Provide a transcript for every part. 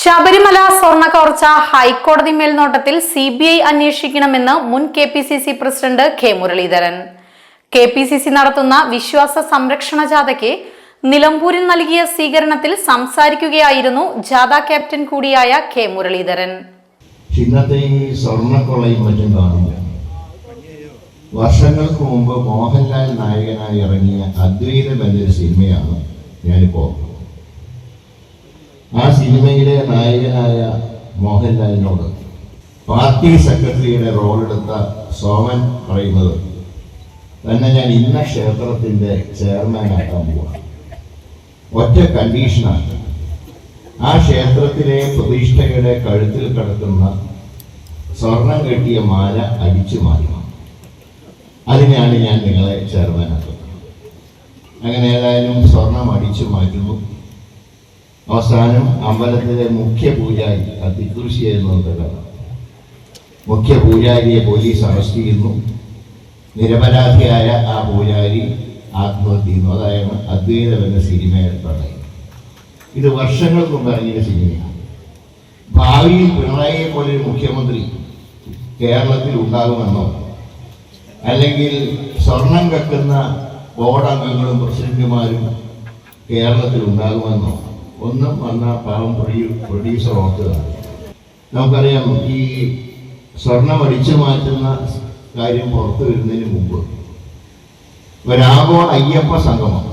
ശബരിമല സ്വർണ്ണക്കവർച്ച ഹൈക്കോടതി മേൽനോട്ടത്തിൽ CBI അന്വേഷിക്കണമെന്ന് മുൻ KPCC president K Muraleedharan. KPCC നടത്തുന്ന വിശ്വാസ സംരക്ഷണ ജാഥയ്ക്ക് നിലമ്പൂരിൽ നൽകിയ സ്വീകരണത്തിൽ സംസാരിക്കുകയായിരുന്നു ജാഥ ക്യാപ്റ്റൻ കൂടിയായ കെ മുരളീധരൻ. ഇന്നത്തെ ഈ സ്വർണ്ണക്കൊള്ളയും മറ്റും കാണില്ല. വർഷങ്ങൾക്ക് മുമ്പ് മോഹൻലാൽ നായകനായി ഇറങ്ങിയ അദ്വൈതം എന്നൊരു സിനിമയാണ് ഞാനിപ്പോൾ. ആ സിനിമയിലെ നായകനായ മോഹൻലാലിനോട് പാർട്ടി സെക്രട്ടറിയുടെ റോളെടുത്ത സോമൻ പറയുന്നത് തന്നെ ഞാൻ ഇന്ന ക്ഷേത്രത്തിൻ്റെ ചെയർമാനാക്കാൻ പോവാണ്. ഒറ്റ കണ്ടീഷനാണ്, ആ ക്ഷേത്രത്തിലെ പ്രതിഷ്ഠയുടെ കഴുത്തിൽ കിടക്കുന്ന സ്വർണം കെട്ടിയ മാല അടിച്ചു മാറ്റണം. അതിനാണ് ഞാൻ നിങ്ങളെ ചെയർമാനാക്കുന്നത്. അങ്ങനെ ഏതായാലും സ്വർണം അടിച്ചു മാറ്റുന്നു. അവസാനം അമ്പലത്തിലെ മുഖ്യ പൂജാരി അതികൃഷി എന്നത് മുഖ്യ പൂജാരിയെ പോലീസ് അറസ്റ്റ് ചെയ്യുന്നു. നിരപരാധിയായ ആ പൂജാരി ആത്മഹത്യ ചെയ്യുന്നു. അതായത് അദ്വൈതം എന്ന സിനിമയിൽ പറയുന്നത്. ഇത് വർഷങ്ങൾക്ക് മുമ്പ് ഇറങ്ങിയ സിനിമയാണ്. ഭാവിയിൽ പിണറായിയെ പോലൊരു മുഖ്യമന്ത്രി കേരളത്തിൽ ഉണ്ടാകുമെന്നോ അല്ലെങ്കിൽ സ്വർണം കക്കുന്ന ബോർഡ് അംഗങ്ങളും പ്രസിഡന്റുമാരും കേരളത്തിൽ ഉണ്ടാകുമെന്നോ ഒന്നും വന്ന പാവം പ്രൊഡ്യൂസർ ഓർക്കുക. നമുക്കറിയാം, ഈ സ്വർണം അടിച്ചു മാറ്റുന്ന കാര്യം പുറത്തു വരുന്നതിന് മുമ്പ് ഒരാഗോള അയ്യപ്പ സംഗമം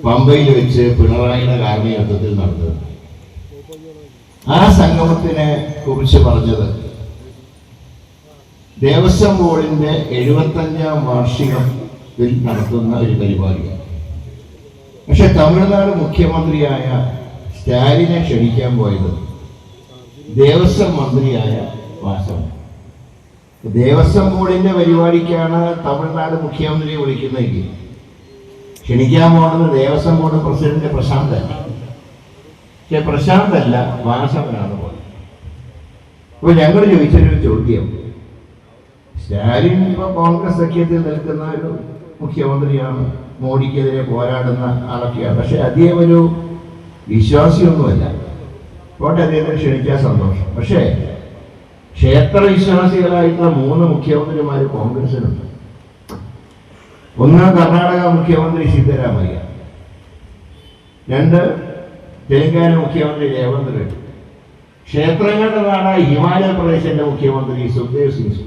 പമ്പയിൽ വെച്ച് പിണറായിയുടെ കാർമ്മികത്വത്തിൽ നടന്നത്. ആ സംഗമത്തിനെ കുറിച്ച് പറഞ്ഞത് ദേവസ്വം ബോർഡിന്റെ 75ാം വാർഷികത്തിൽ നടത്തുന്ന ഒരു പരിപാടിയാണ്. പക്ഷെ തമിഴ്നാട് മുഖ്യമന്ത്രിയായ സ്റ്റാലിനെ ക്ഷണിക്കാൻ പോയത് ദേവസ്വം മന്ത്രിയായ വാസവൻ. ദേവസ്വം ബോർഡിന്റെ പരിപാടിക്കാണ് തമിഴ്നാട് മുഖ്യമന്ത്രിയെ വിളിക്കുന്നതെങ്കിൽ ക്ഷണിക്കാൻ പോകുന്നത് ദേവസ്വം ബോർഡ് പ്രസിഡന്റ് പ്രശാന്തല്ല. പക്ഷെ പ്രശാന്തല്ല, വാസവനാണ് പോയത്. അപ്പോൾ ഞങ്ങൾ ചോദിച്ചൊരു ചോദ്യം, സ്റ്റാലിൻ ഇപ്പോൾ കോൺഗ്രസ് സഖ്യത്തിൽ നിൽക്കുന്ന ഒരു മുഖ്യമന്ത്രിയാണ്, മോഡിക്കെതിരെ പോരാടുന്ന ആളൊക്കെയാണ്. പക്ഷെ അദ്ദേഹം ഒരു വിശ്വാസിയൊന്നുമല്ല. പോട്ടെ, അദ്ദേഹത്തെ ക്ഷണിക്കാൻ സന്തോഷം. പക്ഷേ ക്ഷേത്ര വിശ്വാസികളായിട്ടുള്ള 3 മുഖ്യമന്ത്രിമാർ കോൺഗ്രസിനുണ്ട്. ഒന്ന് കർണാടക മുഖ്യമന്ത്രി സിദ്ധരാമയ്യ, 2 തെലങ്കാന മുഖ്യമന്ത്രി രേവന്ത് റെഡ്ഡി, ക്ഷേത്രങ്ങളുടെ നാടായ ഹിമാചൽ പ്രദേശിന്റെ മുഖ്യമന്ത്രി സുഖ്ദേവ് സിംഗ്.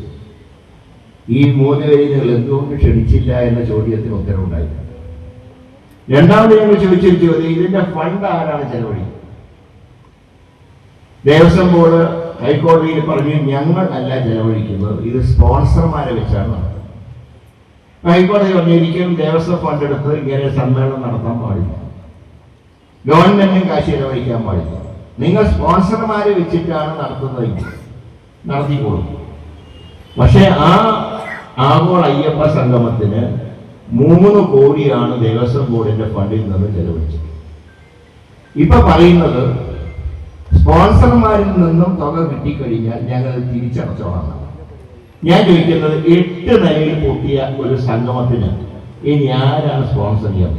ഈ 3 പേരിൽ എന്തുകൊണ്ട് ക്ഷണിച്ചില്ല എന്ന ചോദ്യത്തിന് ഉത്തരവുണ്ടായി. രണ്ടാമത് ഞങ്ങൾ ചോദിച്ചൊരു ചോദ്യം, ഇതിന്റെ ഫണ്ട് ആരാണ് ചെലവഴിക്കുന്നത്? ദേവസ്വം ബോർഡ് ഹൈക്കോടതിയിൽ പറഞ്ഞു, ഞങ്ങൾ അല്ല ചെലവഴിക്കുന്നത്, ഇത് സ്പോൺസർമാരെ വെച്ചാണ് നടത്തുന്നത്. ഹൈക്കോടതി പറഞ്ഞിരിക്കും, ദേവസ്വം ഫണ്ട് എടുത്ത് ഇങ്ങനെ സമ്മേളനം നടത്താൻ പാടില്ല, ഗവൺമെന്റിനും കാശ് ചെലവഴിക്കാൻ പാടില്ല, നിങ്ങൾ സ്പോൺസർമാരെ വെച്ചിട്ടാണ് നടത്തുന്നതെങ്കിൽ നടത്തിക്കോളും. പക്ഷെ ആ ആഗോള അയ്യപ്പ സംഗമത്തിന് 3 കോടിയാണ് ദേവസ്വം ബോർഡിന്റെ ഫണ്ടിൽ നിന്ന് ചെലവഴിച്ചത്. ഇപ്പൊ പറയുന്നത് സ്പോൺസർമാരിൽ നിന്നും തുക കിട്ടിക്കഴിഞ്ഞാൽ ഞങ്ങൾ തിരിച്ചടച്ചോളാം. ഞാൻ ചോദിക്കുന്നത്, 8 നിലയിൽ പൊട്ടിയ ഒരു സംഗമത്തിന് ഇനി ആരാണ് സ്പോൺസർ ചെയ്യാൻ?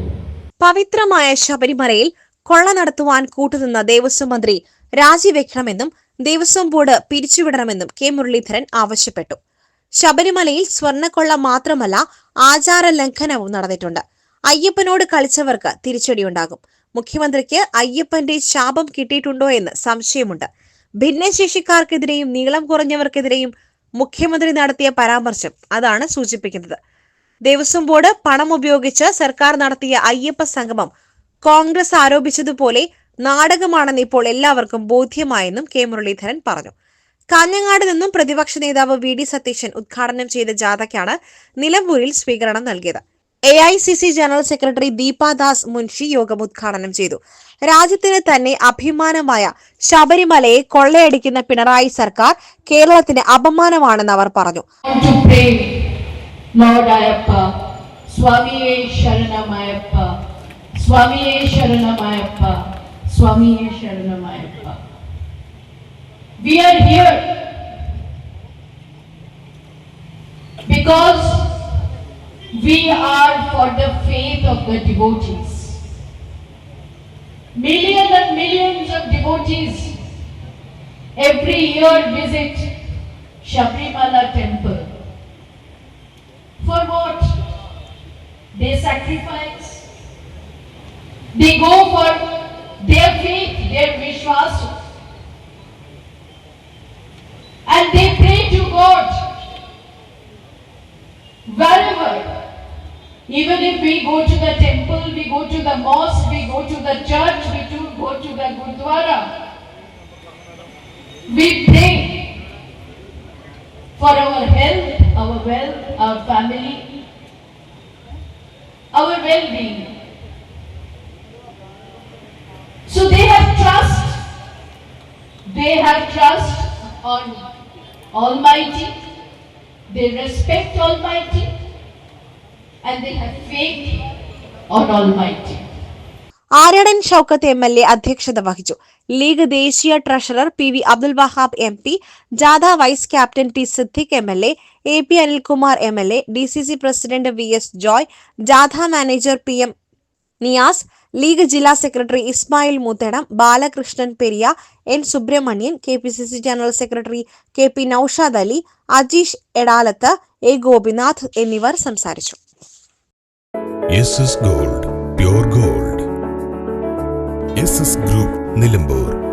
പവിത്രമായ ശബരിമലയിൽ കൊള്ള നടത്തുവാൻ കൂട്ടുനിന്ന ദേവസ്വം മന്ത്രി രാജിവെക്കണമെന്നും ദേവസ്വം ബോർഡ് പിരിച്ചുവിടണമെന്നും കെ മുരളീധരൻ ആവശ്യപ്പെട്ടു. ശബരിമലയിൽ സ്വർണ്ണക്കൊള്ള മാത്രമല്ല, ആചാര ലംഘനവും നടന്നിട്ടുണ്ട്. അയ്യപ്പനോട് കളിച്ചവർക്ക് തിരിച്ചടിയുണ്ടാകും. മുഖ്യമന്ത്രിക്ക് അയ്യപ്പന്റെ ശാപം കിട്ടിയിട്ടുണ്ടോ എന്ന് സംശയമുണ്ട്. ഭിന്നശേഷിക്കാർക്കെതിരെയും നീളം കുറഞ്ഞവർക്കെതിരെയും മുഖ്യമന്ത്രി നടത്തിയ പരാമർശം അതാണ് സൂചിപ്പിക്കുന്നത്. ദേവസ്വം ബോർഡ് പണം ഉപയോഗിച്ച് സർക്കാർ നടത്തിയ അയ്യപ്പ സംഗമം കോൺഗ്രസ് ആരോപിച്ചതുപോലെ നാടകമാണെന്ന് ഇപ്പോൾ എല്ലാവർക്കും ബോധ്യമായെന്നും കെ മുരളീധരൻ പറഞ്ഞു. കാഞ്ഞങ്ങാട് നിന്നും പ്രതിപക്ഷ നേതാവ് VD സതീശൻ ഉദ്ഘാടനം ചെയ്ത ജാഥയ്ക്കാണ് നിലമ്പൂരിൽ സ്വീകരണം നൽകിയത്. AICC general secretary Deepa Das Munshi യോഗം ഉദ്ഘാടനം ചെയ്തു. രാജ്യത്തിന് തന്നെ അഭിമാനമായ ശബരിമലയെ കൊള്ളയടിക്കുന്ന പിണറായി സർക്കാർ കേരളത്തിന് അപമാനമാണെന്ന് അവർ പറഞ്ഞു. We are here because we are for the faith of the devotees. Millions and millions of devotees devotees every year visit Sabrimala temple. For what? They sacrifice. They go for their faith, their vishwas. And they pray to God. Wherever. Even if we go to the temple, we go to the mosque, we go to the church, we go to the Gurdwara. We pray for our health, our wealth, our family, our well-being. So they have trust. They have trust on Almighty. They respect Almighty. And they have faith on Almighty. Aryadan Shoukath MLA അധ്യക്ഷത വഹിച്ചു. League ദേശീയ treasurer PV Abdul Wahab MP, ജാഥ vice captain T Siddique MLA, AP Anilkumar MLA, DCC president VS Joy, ജാഥ manager PM Niyas, league ജില്ലാ secretary Ismail Muthadam, Balakrishnan Periya, N Subramanian, KPCC general secretary KP Noushad Ali, Ajeesh Edalath, A Gopinath എന്നിവർ സംസാരിച്ചു. SS Gold, pure gold. SS Group, Nilambur.